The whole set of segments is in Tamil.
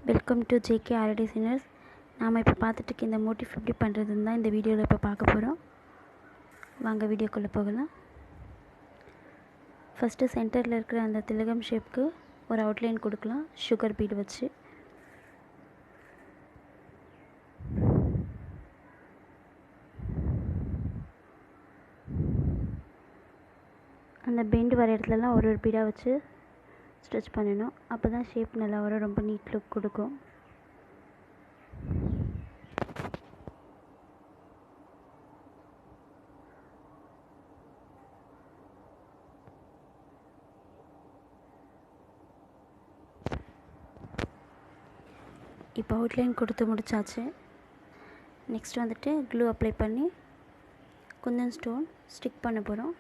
Welcome to JK aari designers. நாம் இப்போ பார்த்துட்டு இந்த மோட்டிவ் எப்படி பண்ணுறதுன்னு தான் இந்த வீடியோவில் இப்போ பார்க்க போகிறோம். வாங்க வீடியோக்குள்ளே போகலாம். ஃபஸ்ட்டு சென்டரில் இருக்கிற அந்த திலகம் ஷேப்க்கு ஒரு அவுட்லைன் கொடுக்கலாம் சுகர் பீடு வச்சு. அந்த பெண்ட் வர இடத்துலலாம் ஒரு பீடாக வச்சு ஸ்டிச் பண்ணணும். அப்போ தான் ஷேப் நல்லா வரும், ரொம்ப நீட் லுக் கொடுக்கும். இப்போ அவுட்லைன் கொடுத்து முடித்தாச்சு. நெக்ஸ்ட் வந்துட்டு க்ளூ அப்ளை பண்ணி குந்தன் ஸ்டோன் ஸ்டிக் பண்ண போகிறோம்.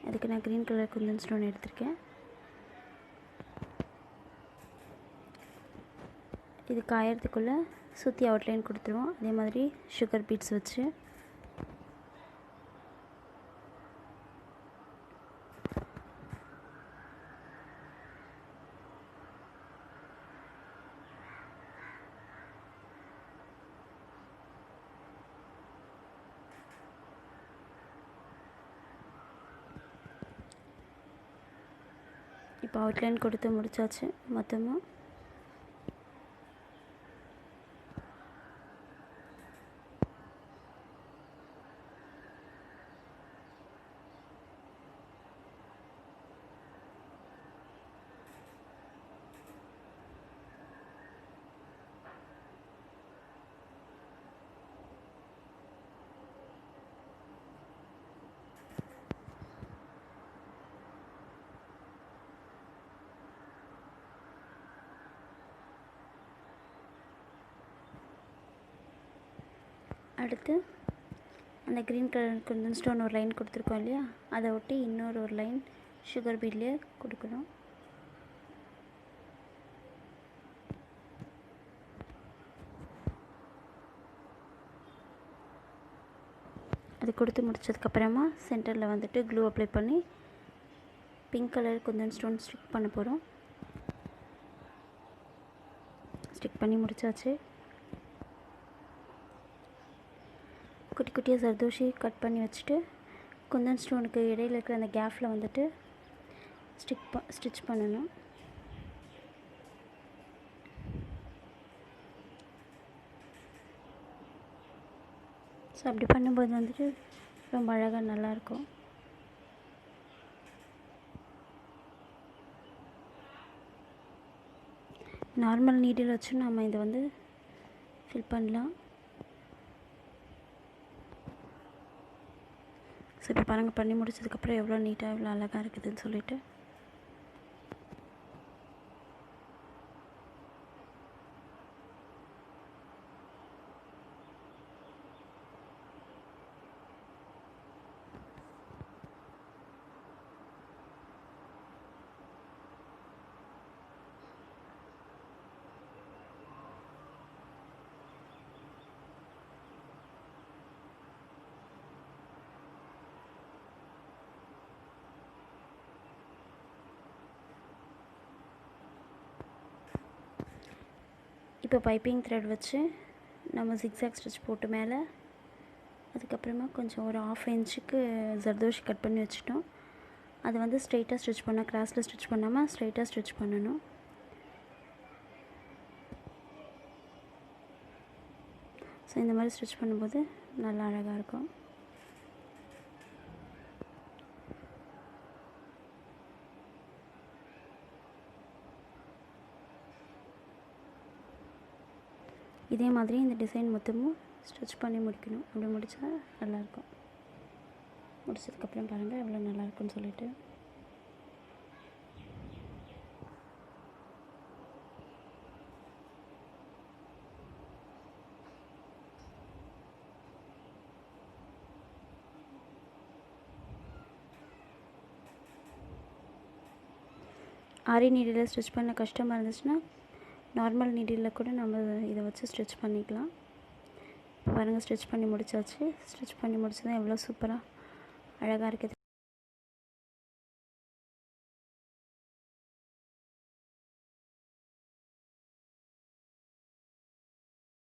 அதுக்கு நான் க்ரீன் கலர் குந்தன் ஸ்டோன் எடுத்திருக்கேன். இது காயறதுக்குள்ளே சுற்றி அவுட்லைன் கொடுத்துருவோம். அதே மாதிரி சுகர் பீட்ஸ் வச்சு இப்போ அவுட்லைன் கொடுத்து முடித்தாச்சு. மொத்தமாக அடுத்து அந்த க்ரீன் கலர் குந்தன் ஸ்டோன் ஒரு லைன் கொடுத்துருக்கோம் இல்லையா, அதை ஒட்டி ஒரு லைன் சுகர் பீட்லேயே கொடுக்கணும். அது கொடுத்து முடித்ததுக்கப்புறமா சென்டரில் வந்துட்டு க்ளூ அப்ளை பண்ணி pink colour Kundan stone stick பண்ண போகிறோம். ஸ்டிக் பண்ணி முடித்தாச்சு. குட்டி குட்டியாக zardosi கட் பண்ணி வச்சுட்டு குந்தன் ஸ்டோனுக்கு இடையில் இருக்கிற அந்த கேப்பில் வந்துட்டு ஸ்டிச் பண்ணணும். ஸோ அப்படி பண்ணும்போது வந்துட்டு ரொம்ப அழகாக நல்லாயிருக்கும். நார்மல் நீடில் வச்சு நம்ம இதை வந்து ஃபில் பண்ணலாம். ஸோ இப்போ பாருங்கள், பண்ணி முடிச்சதுக்கப்புறம் எவ்வளோ நீட்டாக எவ்வளோ அழகாக இருக்குதுன்னு சொல்லிட்டு. இப்போ பைப்பிங் த்ரெட் வச்சு நம்ம ஜிக்ஸாக் ஸ்டிச் போட்டு மேலே, அதுக்கப்புறமா கொஞ்சம் ஒரு 1/2 இன்ச்சுக்கு zardosi கட் பண்ணி வச்சுட்டோம். அது வந்து ஸ்ட்ரெயிட்டாக ஸ்டிச் பண்ணால், கிராஸில் ஸ்டிச் பண்ணாமல் ஸ்ட்ரெயிட்டாக ஸ்டிச் பண்ணணும். ஸோ இந்த மாதிரி ஸ்டிச் பண்ணும்போது நல்லா அழகாக இருக்கும். இதே மாதிரி இந்த டிசைன் மொத்தமும் ஸ்டிச் பண்ணி முடிக்கணும். அப்படி முடித்தா நல்லாயிருக்கும். முடிச்சதுக்கப்புறம் பாருங்கள் எவ்வளோ நல்லாயிருக்குன்னு சொல்லிட்டு. ஆரி நீடில் ஸ்டிச் பண்ண கஷ்டமாக இருந்துச்சுன்னா நார்மல் நீடில் கூட நம்ம இதை வச்சு ஸ்டிச் பண்ணிக்கலாம். இப்போ பாருங்கள், ஸ்டிச் பண்ணி முடிச்சாச்சு. ஸ்டிச் பண்ணி முடிச்சதும் எவ்வளோ சூப்பராக அழகாக இருக்குது.